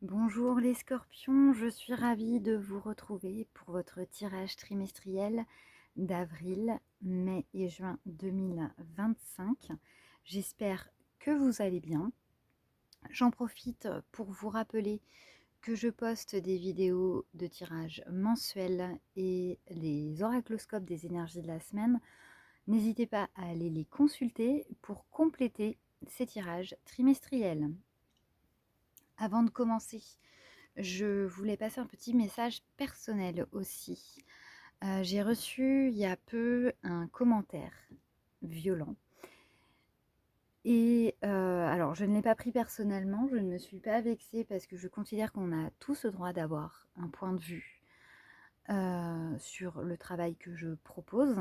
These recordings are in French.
Bonjour les scorpions, je suis ravie de vous retrouver pour votre tirage trimestriel d'avril, mai et juin 2025. J'espère que vous allez bien. J'en profite pour vous rappeler que je poste des vidéos de tirage mensuel et les oracloscopes des énergies de la semaine. N'hésitez pas à aller les consulter pour compléter ces tirages trimestriels. Avant de commencer, je voulais passer un petit message personnel aussi. J'ai reçu il y a peu un commentaire violent. Et alors, je ne l'ai pas pris personnellement, je ne me suis pas vexée parce que je considère qu'on a tous le droit d'avoir un point de vue sur le travail que je propose.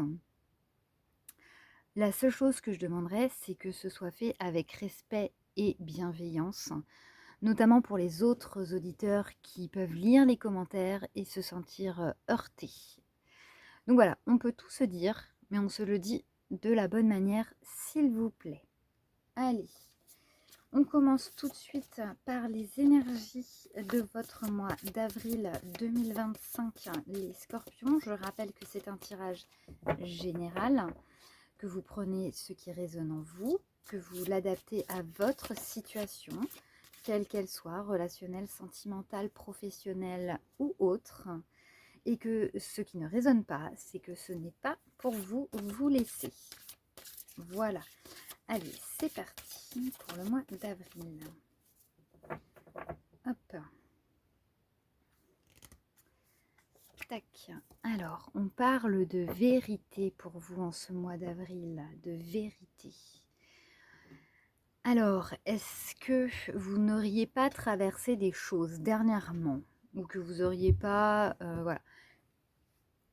La seule chose que je demanderais, c'est que ce soit fait avec respect et bienveillance, notamment pour les autres auditeurs qui peuvent lire les commentaires et se sentir heurtés. Donc voilà, on peut tout se dire, mais on se le dit de la bonne manière, s'il vous plaît. Allez, on commence tout de suite par les énergies de votre mois d'avril 2025, les scorpions. Je rappelle que c'est un tirage général, que vous prenez ce qui résonne en vous, que vous l'adaptez à votre situation, quelle qu'elle soit, relationnelle, sentimentale, professionnelle ou autre, et que ce qui ne résonne pas, c'est que ce n'est pas pour vous vous laisser. Voilà. Allez, c'est parti pour le mois d'avril. Hop. Tac. Alors, on parle de vérité pour vous en ce mois d'avril, de vérité. Alors, est-ce que vous n'auriez pas traversé des choses dernièrement ou que vous n'auriez pas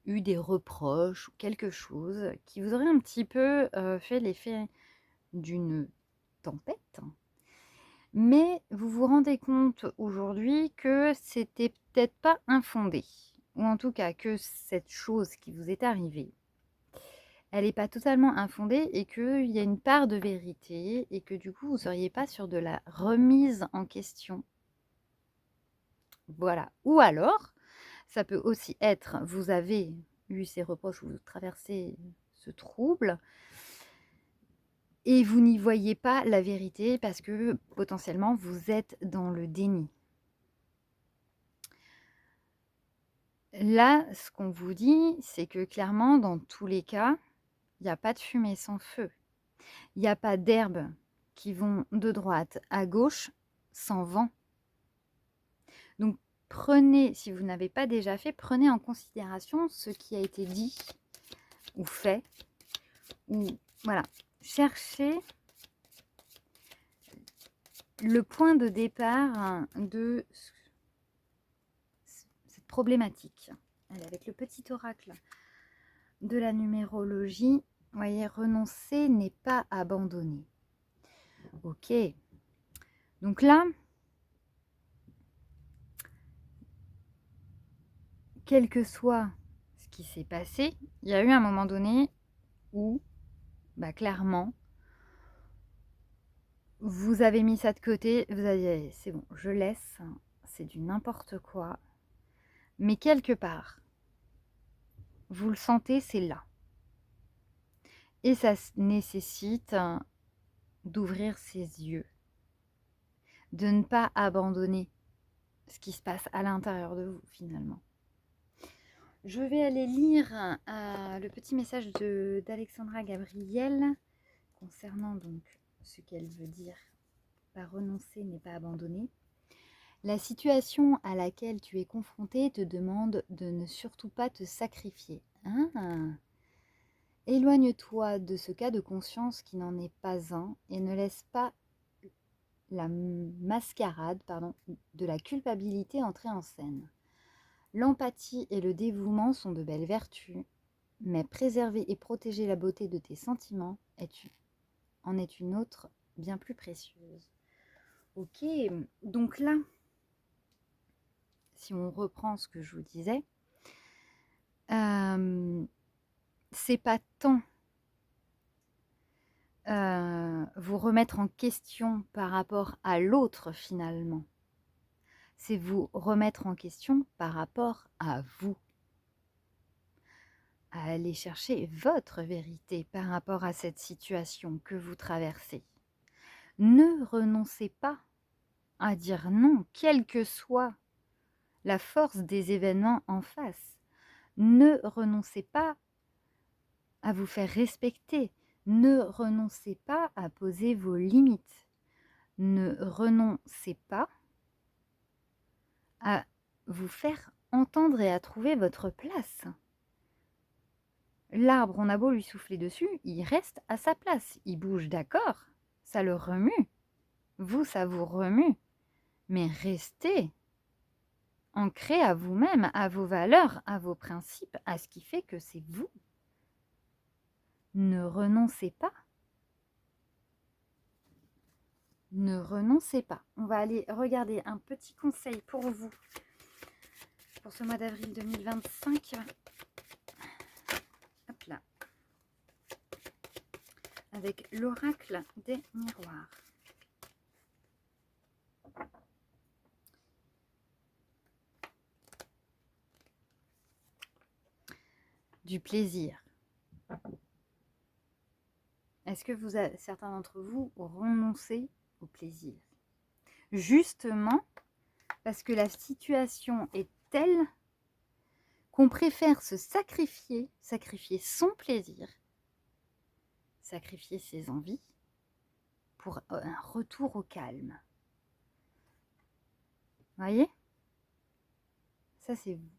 eu des reproches ou quelque chose qui vous aurait un petit peu fait l'effet d'une tempête, mais vous vous rendez compte aujourd'hui que c'était peut-être pas infondé, ou en tout cas que cette chose qui vous est arrivée, elle n'est pas totalement infondée et qu'il y a une part de vérité et que du coup vous ne seriez pas sur de la remise en question. Voilà. Ou alors, ça peut aussi être, vous avez eu ces reproches, vous traversez ce trouble, et vous n'y voyez pas la vérité parce que potentiellement vous êtes dans le déni. Là, ce qu'on vous dit, c'est que clairement, dans tous les cas, il n'y a pas de fumée sans feu. Il n'y a pas d'herbes qui vont de droite à gauche sans vent. Donc, prenez, si vous n'avez pas déjà fait, prenez en considération ce qui a été dit ou fait. Ou voilà, cherchez le point de départ de cette problématique. Allez, avec le petit oracle de la numérologie, vous voyez, renoncer n'est pas abandonner. Ok. Donc là, quel que soit ce qui s'est passé, il y a eu un moment donné où, clairement, vous avez mis ça de côté, vous avez dit, c'est bon, je laisse, c'est du n'importe quoi. Mais quelque part, vous le sentez, c'est là. Et ça nécessite d'ouvrir ses yeux, de ne pas abandonner ce qui se passe à l'intérieur de vous finalement. Je vais aller lire le petit message d'Alexandra Gabriel concernant donc ce qu'elle veut dire par renoncer n'est pas abandonner. La situation à laquelle tu es confronté te demande de ne surtout pas te sacrifier. Éloigne-toi de ce cas de conscience qui n'en est pas un et ne laisse pas la mascarade de la culpabilité entrer en scène. L'empathie et le dévouement sont de belles vertus, mais préserver et protéger la beauté de tes sentiments en est une autre bien plus précieuse. Ok, donc là, si on reprend ce que je vous disais, c'est pas tant vous remettre en question par rapport à l'autre finalement. c'est vous remettre en question par rapport à vous, à aller chercher votre vérité par rapport à cette situation que vous traversez. Ne renoncez pas à dire non, quelle que soit la force des événements en face. Ne renoncez pas à vous faire respecter. Ne renoncez pas à poser vos limites. Ne renoncez pas à vous faire entendre et à trouver votre place. L'arbre, on a beau lui souffler dessus, il reste à sa place. Il bouge, d'accord, ça le remue. Vous, ça vous remue. Mais restez ancré à vous-même, à vos valeurs, à vos principes, à ce qui fait que c'est vous. Ne renoncez pas. Ne renoncez pas. On va aller regarder un petit conseil pour vous pour ce mois d'avril 2025. Hop là. Avec l'oracle des miroirs. Du plaisir. Est-ce que certains d'entre vous renoncez au plaisir? Justement parce que la situation est telle qu'on préfère se sacrifier, sacrifier son plaisir, sacrifier ses envies pour un retour au calme. Voyez? Ça, c'est vous.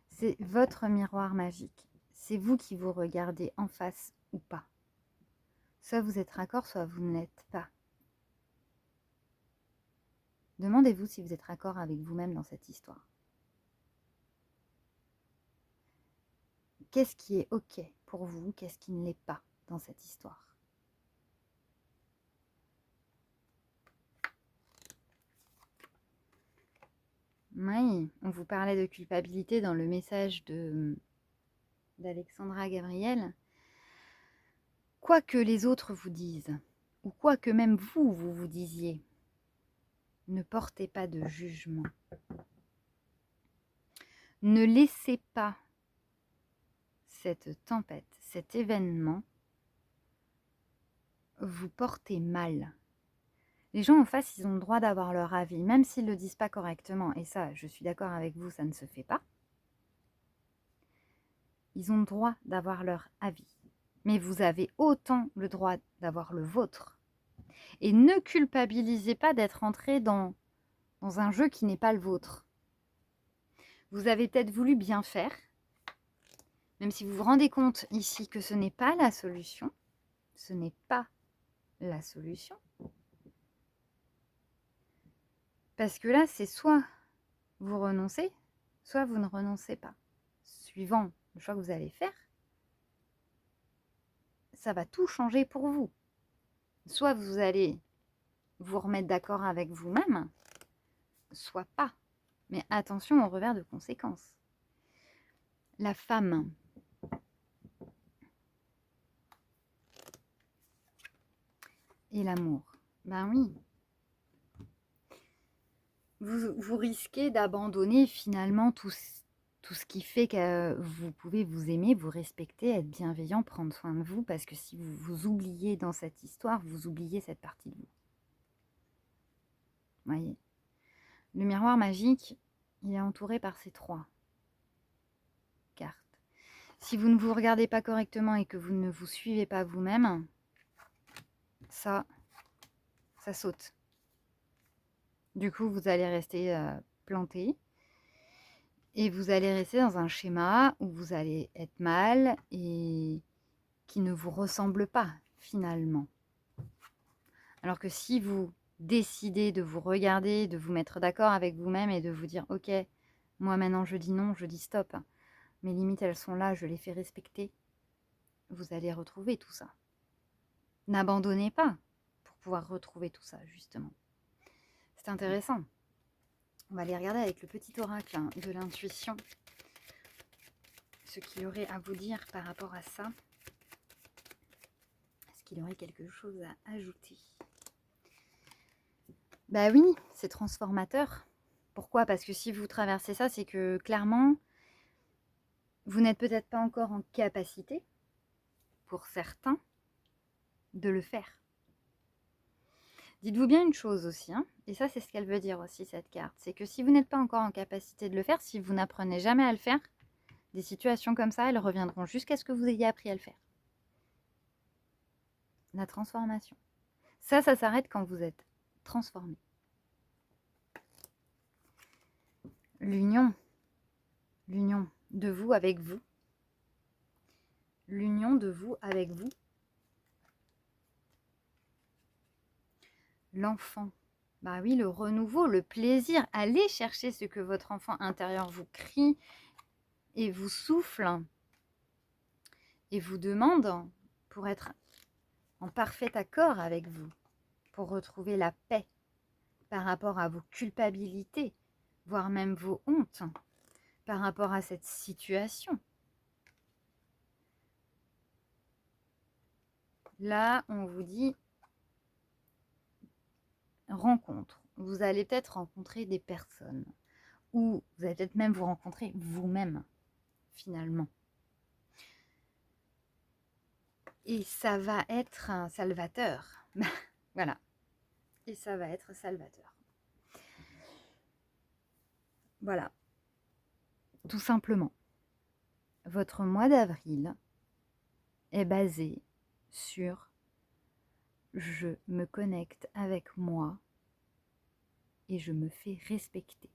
C'est votre miroir magique. C'est vous qui vous regardez en face ou pas. Soit vous êtes raccord, soit vous ne l'êtes pas. Demandez-vous si vous êtes raccord avec vous-même dans cette histoire. Qu'est-ce qui est OK pour vous? Qu'est-ce qui ne l'est pas dans cette histoire? Oui, on vous parlait de culpabilité dans le message d'Alexandra Gabriel. Quoi que les autres vous disent, ou quoi que même vous disiez, ne portez pas de jugement. Ne laissez pas cette tempête, cet événement, vous porter mal. Les gens en face, ils ont le droit d'avoir leur avis, même s'ils ne le disent pas correctement. Et ça, je suis d'accord avec vous, ça ne se fait pas. Ils ont le droit d'avoir leur avis. Mais vous avez autant le droit d'avoir le vôtre. Et ne culpabilisez pas d'être entré dans un jeu qui n'est pas le vôtre. Vous avez peut-être voulu bien faire, même si vous vous rendez compte ici que ce n'est pas la solution. Ce n'est pas la solution. Parce que là, c'est soit vous renoncez, soit vous ne renoncez pas. Suivant le choix que vous allez faire, ça va tout changer pour vous. Soit vous allez vous remettre d'accord avec vous-même, soit pas. Mais attention au revers de conséquences. La femme. Et l'amour. Ben oui. Vous risquez d'abandonner finalement tout ce qui fait que vous pouvez vous aimer, vous respecter, être bienveillant, prendre soin de vous, parce que si vous vous oubliez dans cette histoire, vous oubliez cette partie de vous. Voyez. Le miroir magique, il est entouré par ces 3 cartes. Si vous ne vous regardez pas correctement et que vous ne vous suivez pas vous-même, ça saute. Du coup, vous allez rester planté. Et vous allez rester dans un schéma où vous allez être mal et qui ne vous ressemble pas finalement. Alors que si vous décidez de vous regarder, de vous mettre d'accord avec vous-même et de vous dire « Ok, moi maintenant je dis non, je dis stop. Mes limites elles sont là, je les fais respecter. » Vous allez retrouver tout ça. N'abandonnez pas pour pouvoir retrouver tout ça justement. C'est intéressant. On va aller regarder avec le petit oracle de l'intuition ce qu'il aurait à vous dire par rapport à ça. Est-ce qu'il aurait quelque chose à ajouter? Bah oui, c'est transformateur. Pourquoi? Parce que si vous traversez ça, c'est que clairement, vous n'êtes peut-être pas encore en capacité, pour certains, de le faire. Dites-vous bien une chose aussi, hein, et ça c'est ce qu'elle veut dire aussi cette carte, c'est que si vous n'êtes pas encore en capacité de le faire, si vous n'apprenez jamais à le faire, des situations comme ça, elles reviendront jusqu'à ce que vous ayez appris à le faire. La transformation. Ça s'arrête quand vous êtes transformé. L'union. L'union de vous avec vous. L'union de vous avec vous. L'enfant. Bah oui, le renouveau, le plaisir. Allez chercher ce que votre enfant intérieur vous crie et vous souffle et vous demande pour être en parfait accord avec vous, pour retrouver la paix par rapport à vos culpabilités, voire même vos hontes par rapport à cette situation. Là, on vous dit rencontre. Vous allez peut-être rencontrer des personnes ou vous allez peut-être même vous rencontrer vous-même, finalement. Et ça va être un salvateur. Voilà. Et ça va être salvateur. Voilà. Tout simplement. Votre mois d'avril est basé sur je me connecte avec moi et je me fais respecter.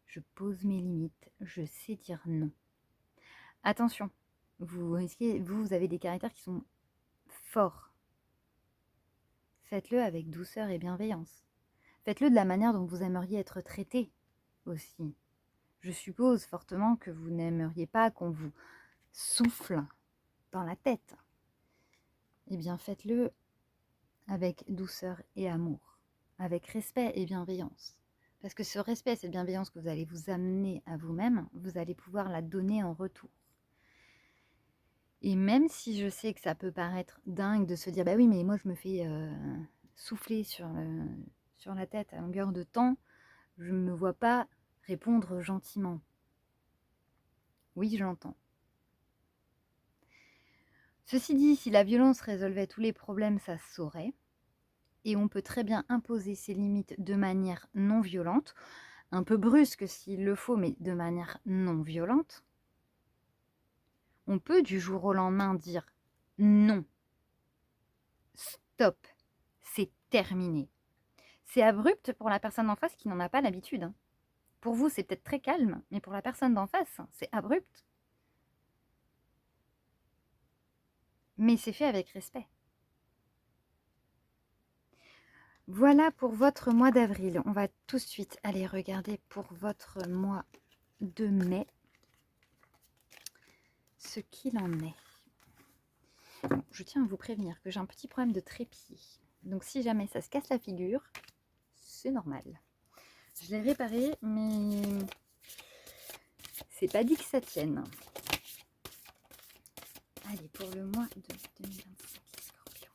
Je pose mes limites, je sais dire non. Attention, vous avez des caractères qui sont forts. Faites-le avec douceur et bienveillance. Faites-le de la manière dont vous aimeriez être traité aussi. Je suppose fortement que vous n'aimeriez pas qu'on vous souffle dans la tête. Eh bien, faites-le avec douceur et amour, avec respect et bienveillance. Parce que ce respect et cette bienveillance que vous allez vous amener à vous-même, vous allez pouvoir la donner en retour. Et même si je sais que ça peut paraître dingue de se dire « bah oui, mais moi je me fais souffler sur la tête à longueur de temps », je ne me vois pas répondre gentiment. Oui, j'entends. Ceci dit, si la violence résolvait tous les problèmes, ça se saurait. Et on peut très bien imposer ses limites de manière non violente, un peu brusque s'il le faut, mais de manière non violente. On peut du jour au lendemain dire non, stop, c'est terminé. C'est abrupt pour la personne en face qui n'en a pas l'habitude. Hein. Pour vous, c'est peut-être très calme, mais pour la personne d'en face, c'est abrupt. Mais c'est fait avec respect. Voilà pour votre mois d'avril. On va tout de suite aller regarder pour votre mois de mai ce qu'il en est. Bon, je tiens à vous prévenir que j'ai un petit problème de trépied. Donc si jamais ça se casse la figure, c'est normal. Je l'ai réparé, mais c'est pas dit que ça tienne. Allez, pour le mois de 2025, les scorpions.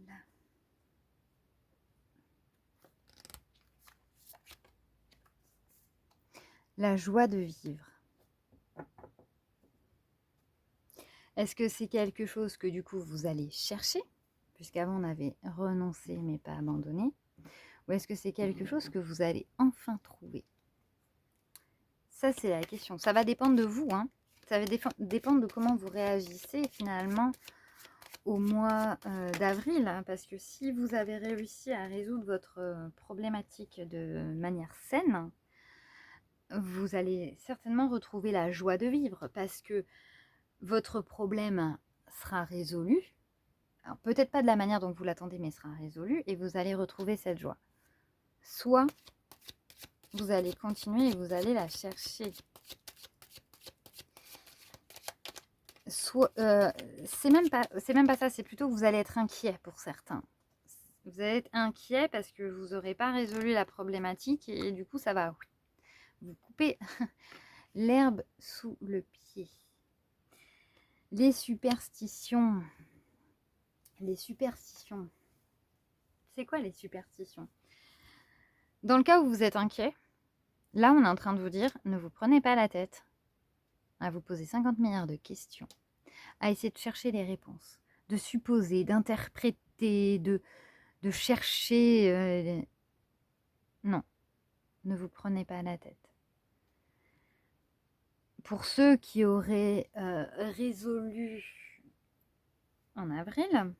Là. La joie de vivre. Est-ce que c'est quelque chose que du coup vous allez chercher, puisqu'avant on avait renoncé mais pas abandonné, ou est-ce que c'est quelque chose que vous allez enfin trouver? Ça c'est la question, ça va dépendre de vous, hein. Ça va dépendre de comment vous réagissez finalement au mois d'avril, hein, parce que si vous avez réussi à résoudre votre problématique de manière saine, vous allez certainement retrouver la joie de vivre, parce que votre problème sera résolu. Alors, peut-être pas de la manière dont vous l'attendez, mais sera résolu, et vous allez retrouver cette joie. Soit vous allez continuer et vous allez la chercher. Soit, c'est même pas ça, c'est plutôt que vous allez être inquiet pour certains. Vous allez être inquiet parce que vous n'aurez pas résolu la problématique et du coup, ça va vous couper L'herbe sous le pied. Les superstitions. Les superstitions. C'est quoi les superstitions? Dans le cas où vous êtes inquiet, là on est en train de vous dire, ne vous prenez pas la tête à vous poser 50 milliards de questions, à essayer de chercher les réponses, de supposer, d'interpréter, de chercher. Non, ne vous prenez pas la tête. Pour ceux qui auraient résolu en avril,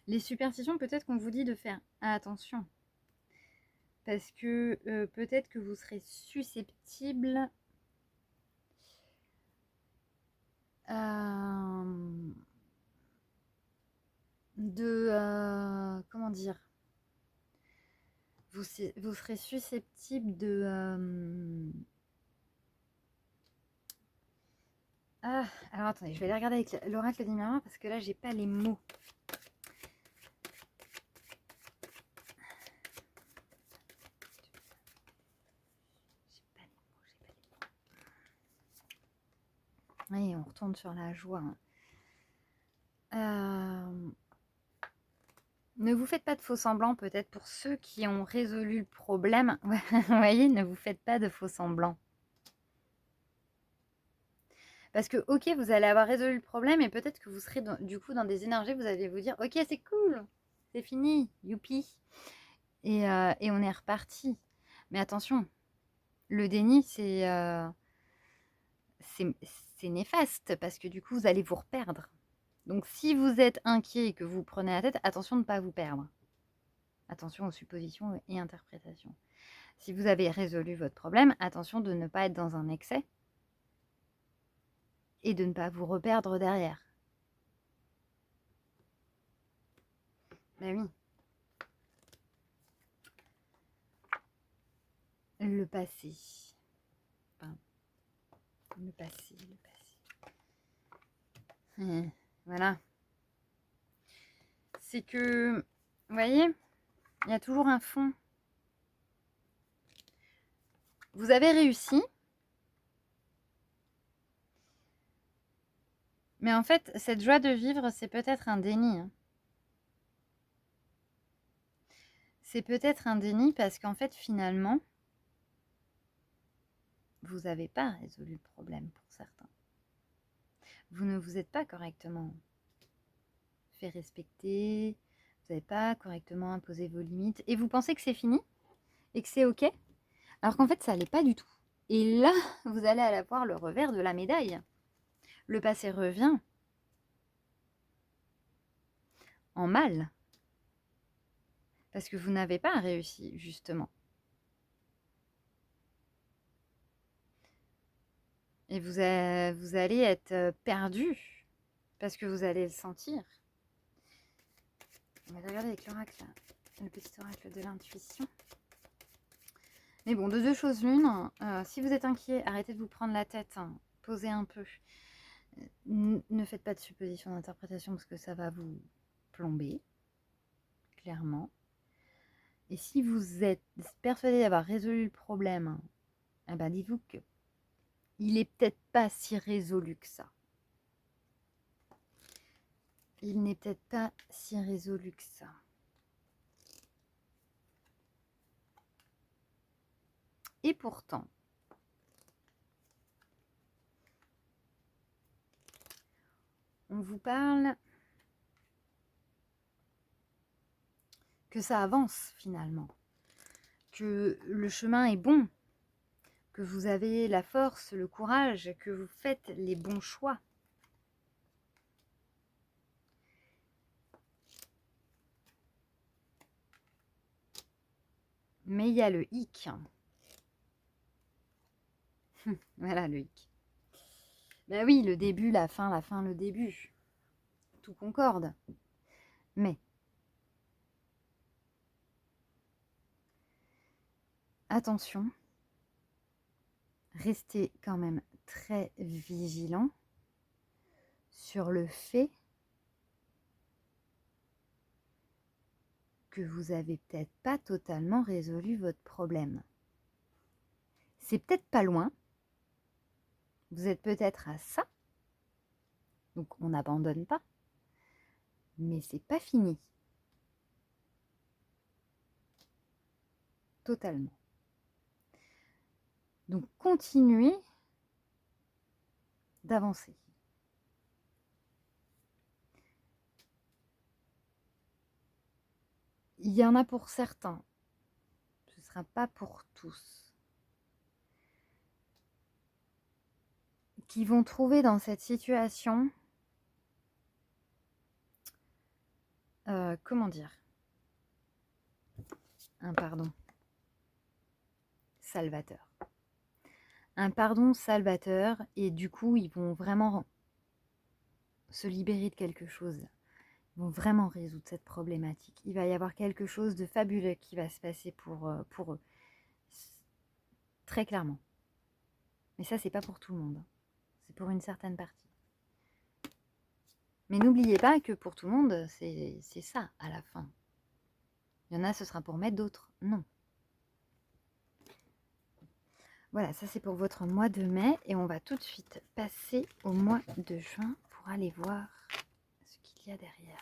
les superstitions, peut-être qu'on vous dit de faire attention. Parce que peut-être que vous serez susceptible comment dire, vous serez susceptible de... alors attendez, je vais aller regarder avec l'oracle des miroirs parce que là, j'ai pas les mots. Oui, on retourne sur la joie. Ne vous faites pas de faux semblants, peut-être pour ceux qui ont résolu le problème. Vous voyez, ne vous faites pas de faux semblants. Parce que, ok, vous allez avoir résolu le problème et peut-être que vous serez du coup dans des énergies, vous allez vous dire, ok, c'est cool, c'est fini, youpi. Et on est reparti. Mais attention, le déni, c'est néfaste parce que du coup, vous allez vous reperdre. Donc, si vous êtes inquiet et que vous prenez la tête, attention de ne pas vous perdre. Attention aux suppositions et interprétations. Si vous avez résolu votre problème, attention de ne pas être dans un excès et de ne pas vous reperdre derrière. Ben oui. Le passé. Enfin, le passé. Voilà. C'est que, vous voyez, il y a toujours un fond. Vous avez réussi. Mais en fait, cette joie de vivre, c'est peut-être un déni. C'est peut-être un déni parce qu'en fait, finalement, vous n'avez pas résolu le problème pour certains. Vous ne vous êtes pas correctement fait respecter, vous n'avez pas correctement imposé vos limites, et vous pensez que c'est fini et que c'est ok, alors qu'en fait, ça l'est pas du tout. Et là, vous allez avoir le revers de la médaille. Le passé revient en mal. Parce que vous n'avez pas réussi, justement. Et vous allez être perdu. Parce que vous allez le sentir. On va regarder avec l'oracle, le petit oracle de l'intuition. Mais bon, de deux choses l'une, si vous êtes inquiet, arrêtez de vous prendre la tête, posez un peu. Ne faites pas de suppositions d'interprétation parce que ça va vous plomber, clairement. Et si vous êtes persuadé d'avoir résolu le problème, eh ben dites-vous que il est peut-être pas si résolu que ça. Il n'est peut-être pas si résolu que ça. Et pourtant, on vous parle que ça avance finalement, que le chemin est bon, que vous avez la force, le courage, que vous faites les bons choix. Mais il y a le hic. Voilà le hic. Ben oui, le début, la fin, le début. Tout concorde. Mais attention, restez quand même très vigilant sur le fait que vous avez peut-être pas totalement résolu votre problème. C'est peut-être pas loin. Vous êtes peut-être à ça. Donc on n'abandonne pas. Mais c'est pas fini. Totalement. Donc continuez d'avancer. Il y en a pour certains. Ce ne sera pas pour tous. Qui vont trouver dans cette situation, comment dire, un pardon salvateur. Un pardon salvateur, et du coup, ils vont vraiment se libérer de quelque chose. Ils vont vraiment résoudre cette problématique. Il va y avoir quelque chose de fabuleux qui va se passer pour eux. Très clairement. Mais ça, c'est pas pour tout le monde. C'est pour une certaine partie. Mais n'oubliez pas que pour tout le monde, c'est ça à la fin. Il y en a, ce sera pour mettre, d'autres, non. Voilà, ça c'est pour votre mois de mai. Et on va tout de suite passer au mois de juin pour aller voir ce qu'il y a derrière.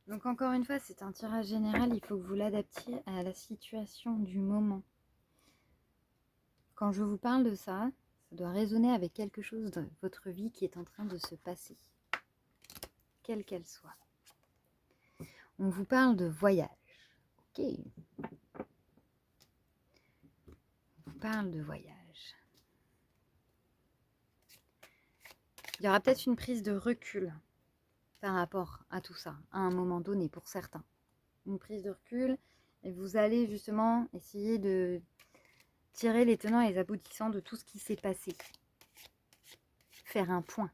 Donc encore une fois, c'est un tirage général, il faut que vous l'adaptiez à la situation du moment. Quand je vous parle de ça, ça doit résonner avec quelque chose de votre vie qui est en train de se passer, quelle qu'elle soit. On vous parle de voyage, ok? On vous parle de voyage. Il y aura peut-être une prise de recul par rapport à tout ça, à un moment donné pour certains. Une prise de recul, et vous allez justement essayer de tirer les tenants et les aboutissants de tout ce qui s'est passé. Faire un point.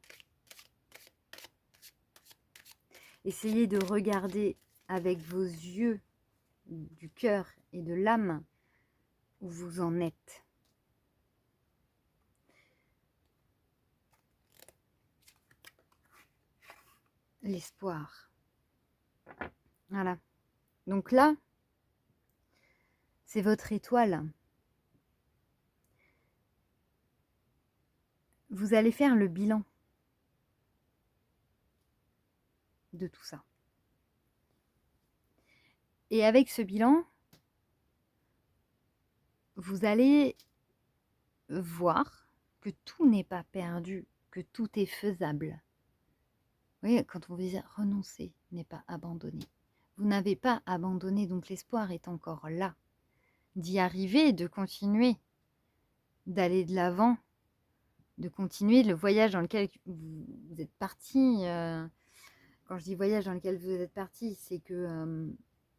Essayez de regarder avec vos yeux du cœur et de l'âme où vous en êtes. L'espoir. Voilà. Donc là, c'est votre étoile. Vous allez faire le bilan de tout ça. Et avec ce bilan, vous allez voir que tout n'est pas perdu, que tout est faisable. Vous voyez, quand on veut dire renoncer n'est pas abandonner. Vous n'avez pas abandonné, donc l'espoir est encore là. D'y arriver, de continuer, d'aller de l'avant, de continuer le voyage dans lequel vous êtes parti. Quand je dis voyage dans lequel vous êtes parti, c'est que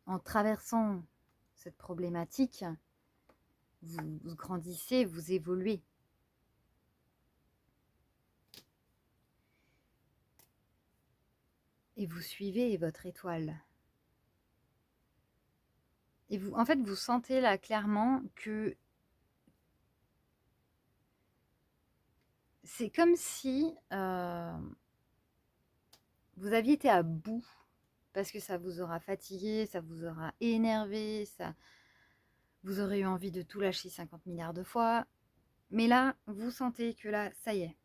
en traversant cette problématique, vous grandissez, vous évoluez. Et vous suivez votre étoile. Et vous, en fait, vous sentez là clairement que c'est comme si vous aviez été à bout, parce que ça vous aura fatigué, ça vous aura énervé, vous aurez eu envie de tout lâcher 50 milliards de fois. Mais là, vous sentez que là, ça y est.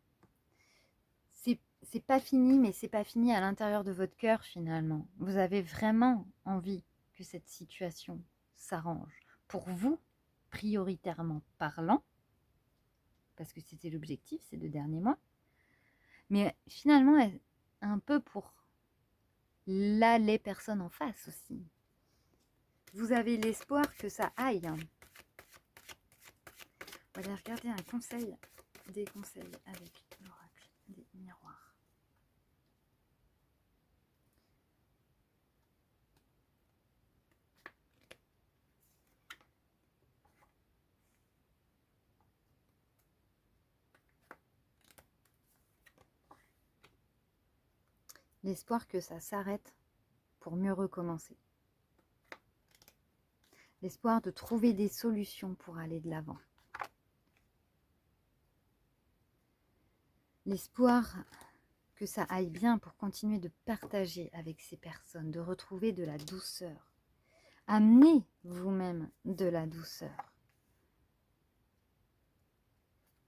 C'est pas fini, mais c'est pas fini à l'intérieur de votre cœur finalement. Vous avez vraiment envie que cette situation s'arrange. Pour vous, prioritairement parlant, parce que c'était l'objectif ces 2 derniers mois, mais finalement un peu pour là les personnes en face aussi. Vous avez l'espoir que ça aille. On va aller regarder un conseil, des conseils avec l'oracle des miroirs. l'espoir que ça s'arrête pour mieux recommencer. L'espoir de trouver des solutions pour aller de l'avant. L'espoir que ça aille bien pour continuer de partager avec ces personnes, de retrouver de la douceur. Amenez vous-même de la douceur.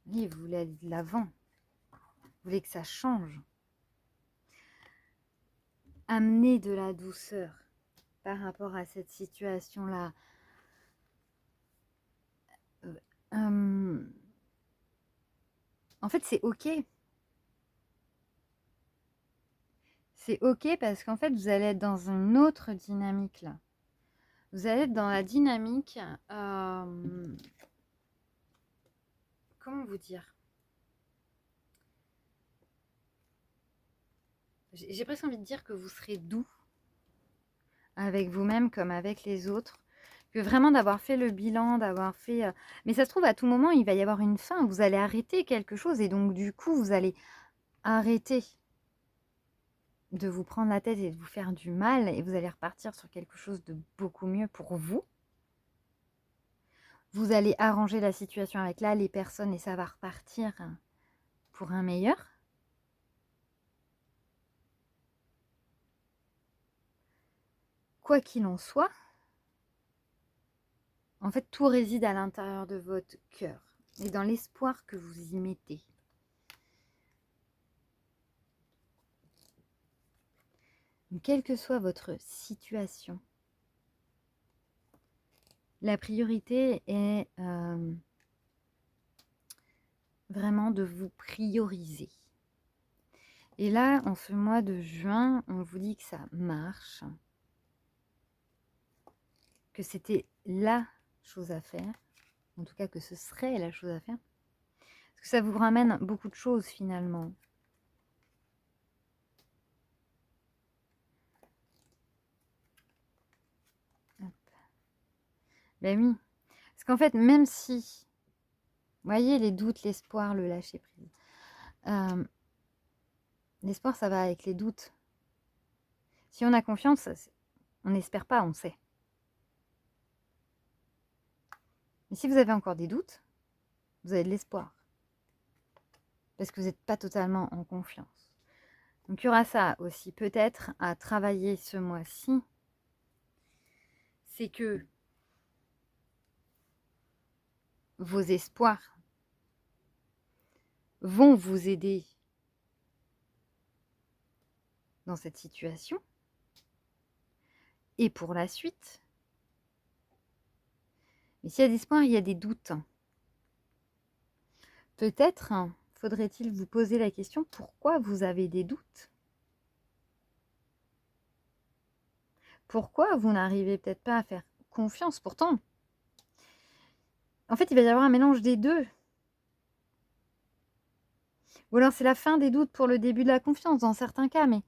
Oui, vous voulez aller de l'avant. Vous voulez que ça change. Amenez de la douceur par rapport à cette situation-là. En fait, c'est OK. C'est OK parce qu'en fait, vous allez être dans une autre dynamique là. Vous allez être dans la dynamique... comment vous dire? J'ai presque envie de dire que vous serez doux avec vous-même comme avec les autres. Que vraiment d'avoir fait le bilan, d'avoir fait... Mais ça se trouve, à tout moment, il va y avoir une fin. Vous allez arrêter quelque chose et donc du coup, vous allez arrêter de vous prendre la tête et de vous faire du mal et vous allez repartir sur quelque chose de beaucoup mieux pour vous. Vous allez arranger la situation avec là les personnes et ça va repartir pour un meilleur. Quoi qu'il en soit, en fait, tout réside à l'intérieur de votre cœur et dans l'espoir que vous y mettez. Donc, quelle que soit votre situation, la priorité est vraiment de vous prioriser. Et là, en ce mois de juin, on vous dit que ça marche, que c'était la chose à faire, en tout cas que ce serait la chose à faire, parce que ça vous ramène beaucoup de choses finalement. Hop. Ben oui, parce qu'en fait, même si, vous voyez, les doutes, l'espoir, le lâcher prise, l'espoir, ça va avec les doutes. Si on a confiance, on n'espère pas, on sait. Mais si vous avez encore des doutes, vous avez de l'espoir. Parce que vous n'êtes pas totalement en confiance. Donc il y aura ça aussi peut-être à travailler ce mois-ci. C'est que vos espoirs vont vous aider dans cette situation. Et pour la suite. Mais s'il y a des espoirs, il y a des doutes. Peut-être faudrait-il vous poser la question, pourquoi vous avez des doutes? Pourquoi vous n'arrivez peut-être pas à faire confiance? Pourtant, en fait, il va y avoir un mélange des deux. Ou alors c'est la fin des doutes pour le début de la confiance dans certains cas, mais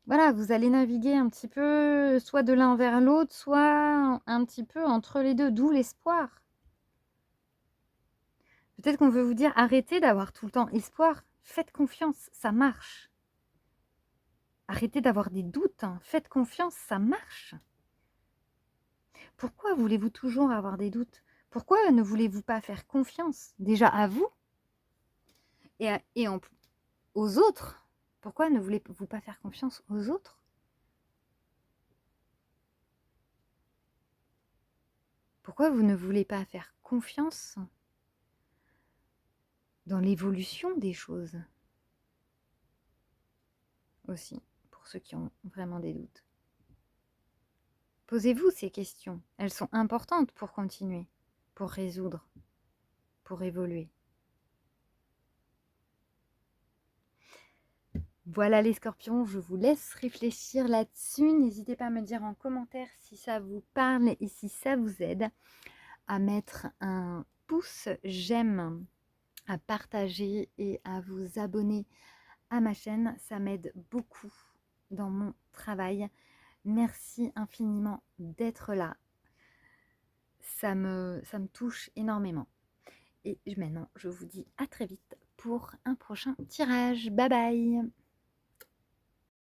voilà, vous allez naviguer un petit peu soit de l'un vers l'autre, soit un petit peu entre les deux, d'où l'espoir. Peut-être qu'on veut vous dire, arrêtez d'avoir tout le temps espoir, faites confiance, ça marche. Arrêtez d'avoir des doutes, hein. Faites confiance, ça marche. Pourquoi voulez-vous toujours avoir des doutes? Pourquoi ne voulez-vous pas faire confiance déjà à vous et aux autres? Pourquoi ne voulez-vous pas faire confiance aux autres? Pourquoi vous ne voulez pas faire confiance dans l'évolution des choses? Aussi, pour ceux qui ont vraiment des doutes. Posez-vous ces questions. Elles sont importantes pour continuer, pour résoudre, pour évoluer. Voilà les scorpions, je vous laisse réfléchir là-dessus. N'hésitez pas à me dire en commentaire si ça vous parle et si ça vous aide, à mettre un pouce j'aime, à partager et à vous abonner à ma chaîne. Ça m'aide beaucoup dans mon travail. Merci infiniment d'être là. Ça me touche énormément. Et maintenant, je vous dis à très vite pour un prochain tirage. Bye bye!